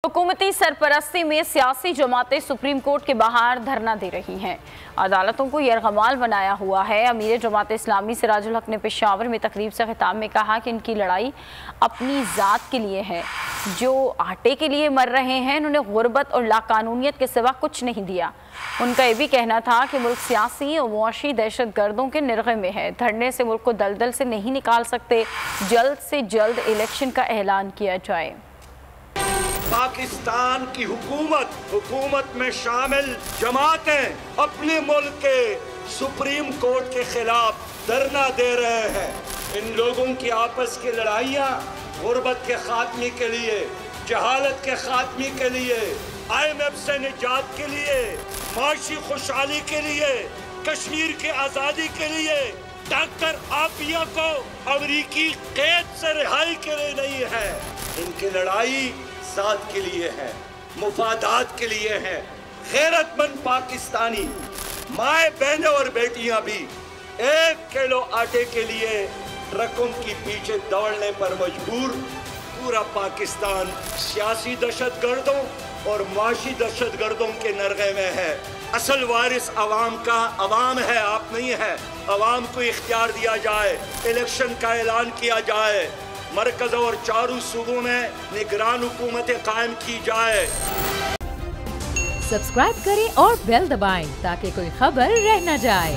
हुकूमती सरपरस्ती में सियासी जमातें सुप्रीम कोर्ट के बाहर धरना दे रही हैं। अदालतों को यरगमाल बनाया हुआ है। अमीर जमात इस्लामी सिराजुल हक ने पेशावर में तकरीब से खिताब में कहा कि इनकी लड़ाई अपनी ज़ात के लिए है। जो आटे के लिए मर रहे हैं, इन्होंने गुर्बत और लाकानूनियत के सिवा कुछ नहीं दिया। उनका ये भी कहना था कि मुल्क सियासी और मुआशी दहशत गर्दों के निर्गे में है। धरने से मुल्क को दलदल से नहीं निकाल सकते। जल्द से जल्द इलेक्शन का ऐलान किया जाए। पाकिस्तान की हुकूमत में शामिल जमातें अपने मुल्क के सुप्रीम कोर्ट के खिलाफ धरना दे रहे हैं। इन लोगों की आपस की लड़ाइयाँ गुर्बत के खात्मे के लिए, जहालत के खात्मे के लिए, IMF से निजात के लिए, माशी खुशहाली के लिए, कश्मीर की आज़ादी के लिए, डॉक्टर आफिया को अमरीकी कैद से रिहाई के लिए नहीं है। इनकी लड़ाई ज़ात के लिए है, मुफादात के लिए है। गैरतमंद पाकिस्तानी माए बहनें और बेटियां भी 1 किलो आटे के लिए ट्रकों की पीछे दौड़ने पर मजबूर। पूरा पाकिस्तान सियासी दहशतगर्दों और माशी दहशतगर्दों के नरगे में है। असल वारिस अवाम है, आप नहीं है। अवाम को इख्तियार दिया जाए, इलेक्शन का ऐलान किया जाए, मरकज और चारों सूबों में निगरान हुकूमतें कायम की जाए। सब्सक्राइब करें और बेल दबाएं ताकि कोई खबर रह न जाए।